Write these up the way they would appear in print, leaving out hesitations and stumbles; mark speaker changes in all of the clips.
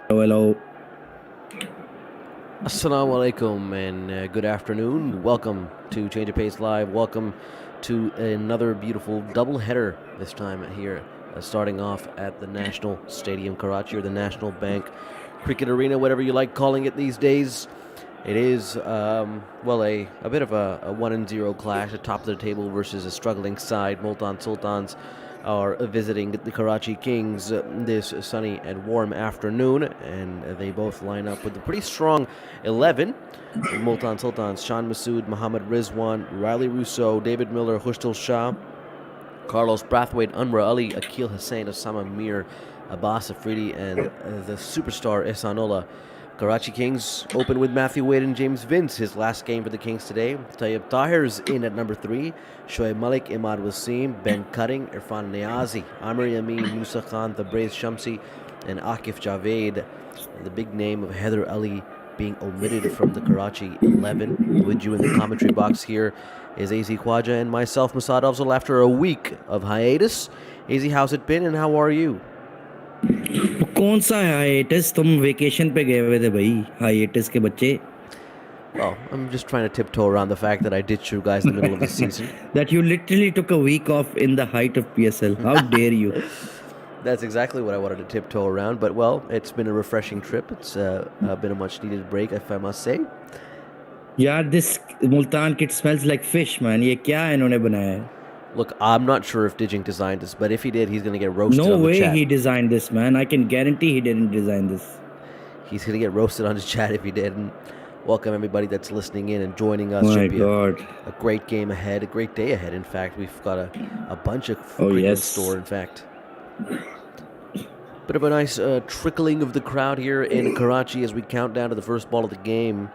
Speaker 1: Hello.
Speaker 2: Assalamu alaikum and good afternoon. Welcome to Change of Pace Live. Welcome to another beautiful double header, this time here, starting off at the National Stadium, Karachi, or the National Bank Cricket Arena, whatever you like calling it these days. It is, a bit of a 1-0 clash, a top of the table versus a struggling side. Multan Sultans are visiting the Karachi Kings this sunny and warm afternoon, and they both line up with a pretty strong 11. Multan Sultans, Shan Masood, Mohammad Rizwan, Riley Rousseau, David Miller, Hushtal Shah, Carlos Brathwaite, Anwar Ali, Akil Hussain, Osama Mir, Abbas Afridi, and the superstar Ihsanullah. Karachi Kings open with Matthew Wade and James Vince, his last game for the Kings today. Tayyib Tahir's in at number 3. Shoaib Malik, Imad Wasim, Ben Cutting, Irfan Niazi, Amir Yamin, Musa Khan, Tabriz Shamsi, and Akif Javed. The big name of Heather Ali being omitted from the Karachi 11. With you in the commentary box here is AZ Khwaja and myself, Masad Afzal, after a week of hiatus. AZ, how's it been and how are you?
Speaker 1: कौन सा हाइएटस तुम vacation पे गए हुए थे भाई हाइएटस के बच्चे
Speaker 2: Well, I'm just trying to tiptoe around the fact that I ditched you guys in the middle of the season.
Speaker 1: that you literally took a week off in the height of PSL. How dare you?
Speaker 2: That's exactly what I wanted to tiptoe around, but well, it's been a refreshing trip. It's been a much needed break, if I must say.
Speaker 1: यार this Multan kit smells like fish, man. ये क्या इन्होंने बनाया है?
Speaker 2: Look, I'm not sure if Dijing designed this, but if he did, he's going to get roasted
Speaker 1: No
Speaker 2: on the
Speaker 1: way
Speaker 2: chat.
Speaker 1: he designed this, man. I can guarantee he didn't design this.
Speaker 2: He's going to get roasted on the chat if he did. And welcome everybody that's listening in and joining us.
Speaker 1: My
Speaker 2: Should be
Speaker 1: God.
Speaker 2: a great game ahead, a great day ahead. In fact, we've got a bunch of cricket in store, in fact. Bit of a nice trickling of the crowd here in Karachi as we count down to the first ball of the game.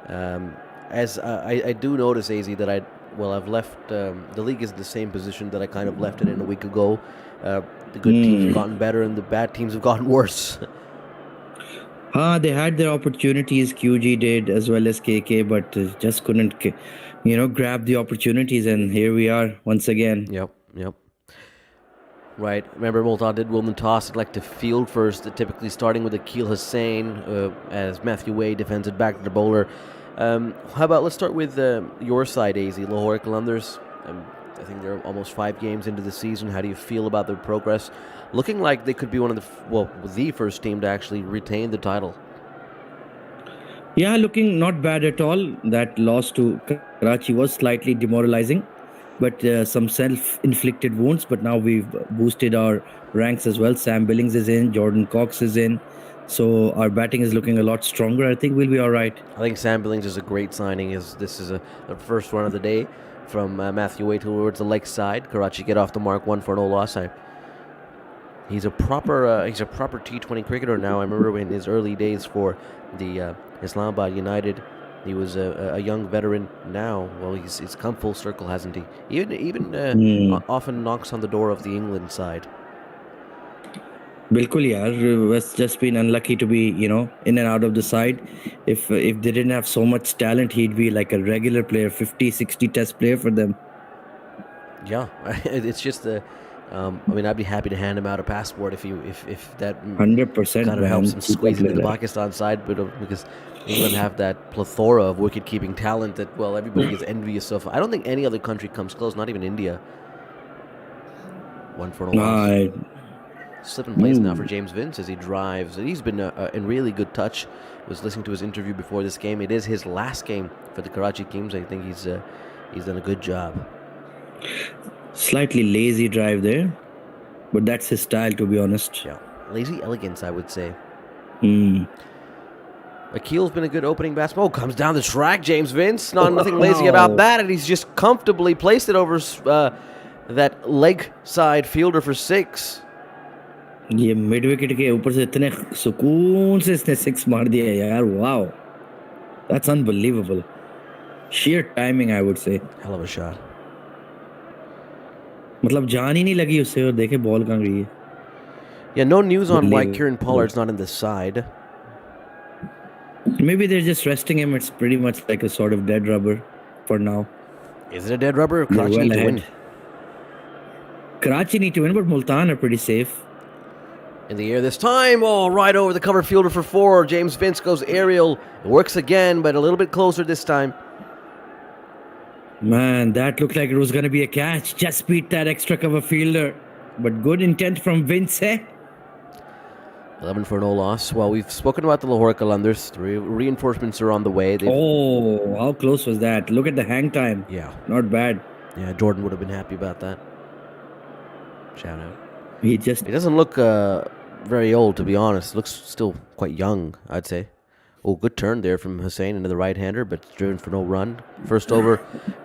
Speaker 2: I do notice, AZ, that I've left, the league is in the same position that I kind of left it in a week ago. The good teams have gotten better and the bad teams have gotten worse.
Speaker 1: They had their opportunities, QG did, as well as KK, but just couldn't, grab the opportunities, and here we are once again.
Speaker 2: Yep. Right. Remember, Multan did win the toss. I'd like to field first, typically starting with Akil Hussain as Matthew Wade defends it back to the bowler. How about let's start with your side, AZ, Lahore Qalandars. I think they're almost 5 games into the season. How do you feel about their progress? Looking like they could be one of the first team to actually retain the title.
Speaker 1: Yeah, looking not bad at all. That loss to Karachi was slightly demoralizing. but some self-inflicted wounds. But now we've boosted our ranks as well. Sam Billings is in, Jordan Cox is in, so our batting is looking a lot stronger. I think we'll be all right.
Speaker 2: I think Sam Billings is a great signing. This is the first run of the day from Matthew Way towards the leg side. Karachi get off the mark, 1 for no loss. He's a proper T20 cricketer now. I remember in his early days for the Islamabad United, he was a young veteran. Now, well, he's come full circle, hasn't he? Even often knocks on the door of the England side.
Speaker 1: Bilkul yaar, was just been unlucky to be, in and out of the side. If they didn't have so much talent, he'd be like a regular player, 50, 60 test player for them.
Speaker 2: Yeah, it's just I'd be happy to hand him out a passport if that
Speaker 1: 100%
Speaker 2: kind of helps him squeeze into the Pakistan side, because England have that plethora of wicket-keeping talent that, well, everybody is envious of. I don't think any other country comes close, not even India. 1 for no loss. Slipping plays now for James Vince as he drives. He's been in really good touch. Was listening to his interview before this game. It is his last game for the Karachi Kings. I think he's done a good job.
Speaker 1: Slightly lazy drive there, but that's his style, to be honest.
Speaker 2: Yeah, lazy elegance, I would say.
Speaker 1: Akil's
Speaker 2: been a good opening batsman. Oh, comes down the track, James Vince. Nothing lazy about that, and he's just comfortably placed it over that leg side fielder for 6.
Speaker 1: ये mid wicket के ऊपर से इतने सुकून से इसने 6 मार दिया यार. Wow, that's unbelievable. Sheer timing, I would say.
Speaker 2: Hell of a shot.
Speaker 1: मतलब जान ही नहीं लगी उससे, और देखे बॉल कहाँ गई है.
Speaker 2: Yeah, no news on why Kieran Pollard's not in the side.
Speaker 1: Maybe they're just resting him. It's pretty much like a sort of dead rubber for now.
Speaker 2: Is it a dead rubber? Karachi need to win.
Speaker 1: Karachi need to win, but Multan are pretty safe.
Speaker 2: In the air this time. Oh, right over the cover fielder for 4. James Vince goes aerial. It works again, but a little bit closer this time.
Speaker 1: Man, that looked like it was going to be a catch. Just beat that extra cover fielder. But good intent from Vince, eh?
Speaker 2: 11 for no loss. Well, we've spoken about the Lahore Qalandars. 3 reinforcements are on the way.
Speaker 1: How close was that? Look at the hang time.
Speaker 2: Yeah.
Speaker 1: Not bad.
Speaker 2: Yeah, Jordan would have been happy about that. Shout out.
Speaker 1: He
Speaker 2: doesn't look very old, to be honest. Looks still quite young, I'd say. Oh, good turn there from Hussain into the right-hander, but driven for no run. First over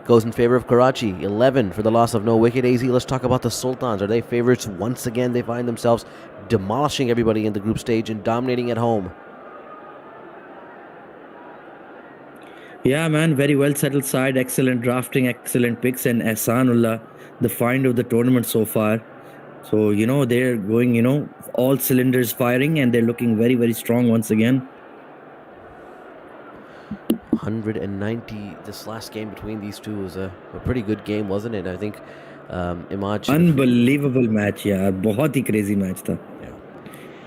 Speaker 2: goes in favor of Karachi. 11 for the loss of no wicket. AZ, let's talk about the Sultans. Are they favorites? Once again, they find themselves demolishing everybody in the group stage and dominating at home.
Speaker 1: Yeah, man, very well settled side. Excellent drafting, excellent picks, and Ahsanullah, the find of the tournament so far. So, they're going, all cylinders firing, and they're looking very, very strong once again.
Speaker 2: 190 this last game between these two was a pretty good game, wasn't it? I think Imaj...
Speaker 1: Unbelievable match, yeah. बहुत ही crazy match था.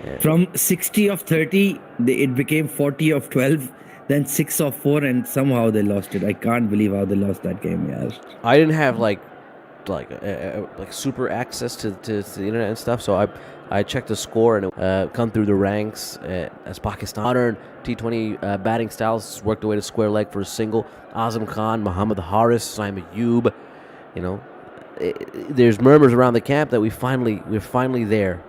Speaker 2: Yeah.
Speaker 1: From 60 of 30, it became 40 of 12, then 6 of 4, and somehow they lost it. I can't believe how they lost that game, yeah.
Speaker 2: I didn't have like super access to the internet and stuff, so I checked the score, and it come through the ranks as Pakistan modern T20 batting styles worked their way to square leg for a single. Azam Khan, Muhammad Haris, Saim Ayub, there's murmurs around the camp that we're finally there.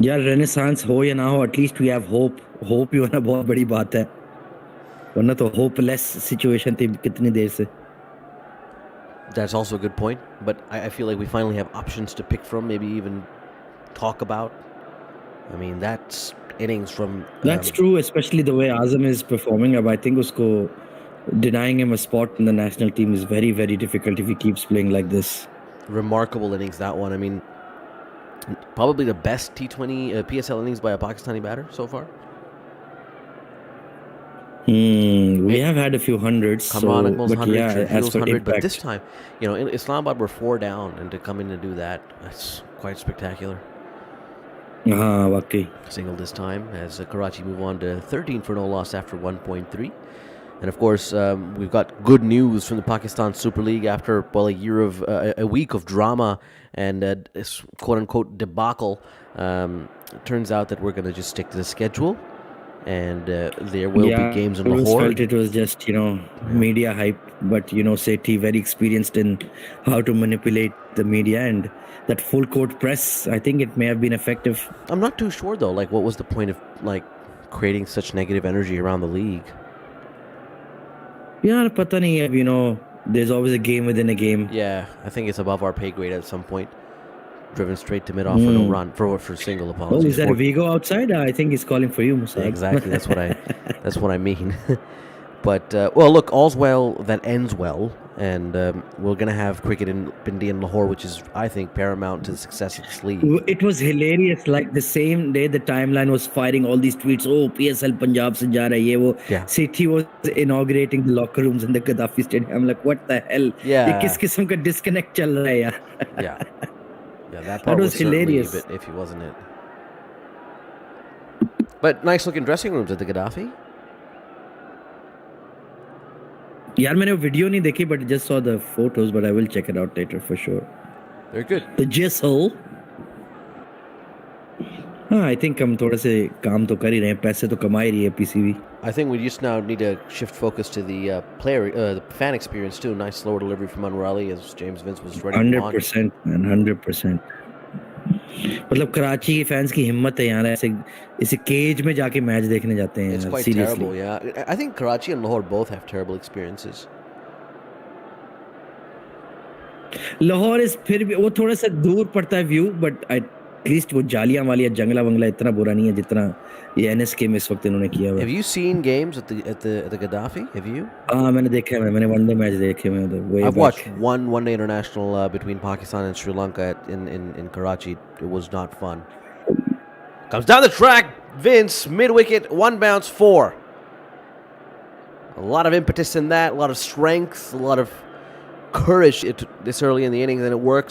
Speaker 1: Yeah, renaissance हो या ना हो, at least we have hope. Hope ही होना बहुत बड़ी बात है. वरना तो hopeless situation थी कितनी देर से.
Speaker 2: That's also a good point, but I feel like we finally have options to pick from, maybe even talk about. I mean, that's innings from...
Speaker 1: That's true, especially the way Azam is performing. I think usko denying him a spot in the national team is very, very difficult if he keeps playing like this.
Speaker 2: Remarkable innings, that one. I mean, probably the best T20 PSL innings by a Pakistani batter so far.
Speaker 1: We have had a few hundreds.
Speaker 2: Kamran Akmal's 100, Shahidul's 100, but this time, in Islamabad we're 4 down, and to come in and do that, that's quite spectacular.
Speaker 1: Waqai.
Speaker 2: Single this time as Karachi move on to 13 for no loss after 1.3. And of course, we've got good news from the Pakistan Super League after a week of drama and quote unquote debacle. Turns out that we're going to just stick to the schedule. and there will be games in
Speaker 1: I always
Speaker 2: Lahore.
Speaker 1: felt it was just, media hype. But, Sethi very experienced in how to manipulate the media, and that full court press, I think it may have been effective.
Speaker 2: I'm not too sure though. Like, what was the point of creating such negative energy around the league?
Speaker 1: Yeah, pata nahi, there's always a game within a game.
Speaker 2: Yeah, I think it's above our pay grade at some point. Driven straight to mid-off for no run, for single, apologies.
Speaker 1: Oh, is that Vigo outside? I think he's calling for you, Musad.
Speaker 2: Yeah, exactly, that's what I mean. But, well, look, all's well that ends well, and we're going to have cricket in Pindi and Lahore, which is, I think, paramount to the success of this league.
Speaker 1: It was hilarious. Like the same day, the timeline was firing all these tweets. Oh, PSL Punjab se ja raha hai, ye wo.
Speaker 2: Yeah.
Speaker 1: City was inaugurating the locker rooms in the Gaddafi Stadium. I'm like, what the hell?
Speaker 2: Yeah.
Speaker 1: Ye kis kisam ka disconnect chal raha hai, yaar?
Speaker 2: Yeah. Yeah, that part was hilarious. Certainly a bit iffy, wasn't it? But nice looking dressing rooms at the Gaddafi.
Speaker 1: यार मैंने video नहीं देखी, but just saw the photos, but I will check it out later for sure.
Speaker 2: Very good.
Speaker 1: The Jessel. I think हम थोड़े से काम तो कर ही रहे हैं, पैसे तो कमा ही रही है PCB.
Speaker 2: I think we just now need to shift focus to the the fan experience too. Nice slower delivery from Anwar Ali as James Vince was ready to launch.
Speaker 1: 100%, man, 100%. मतलब कराची के फैंस की हिम्मत है यार, ऐसे cage में जाके match देखने जाते हैं.
Speaker 2: It's quite terrible, yeah. I think Karachi and Lahore both have terrible experiences.
Speaker 1: Lahore इस फिर भी वो थोड़ा सा दूर पड़ता है व्यू, बट एटलीस्ट वो जालियां वाली जंगला वंगला इतना बुरा नहीं है जितना ये एनएसके में इस वक्त इन्होंने किया हुआ.
Speaker 2: Have you seen games at the Gaddafi? Have you?
Speaker 1: हाँ, मैंने देखा है, मैंने वनडे मैच देखे हैं उधर.
Speaker 2: I've watched one day international between Pakistan and Sri Lanka in Karachi. It was not fun. Comes down the track, Vince, mid-wicket, one bounce, 4. A lot of impetus in that, a lot of strength, a lot of courage this early in the innings, and it works.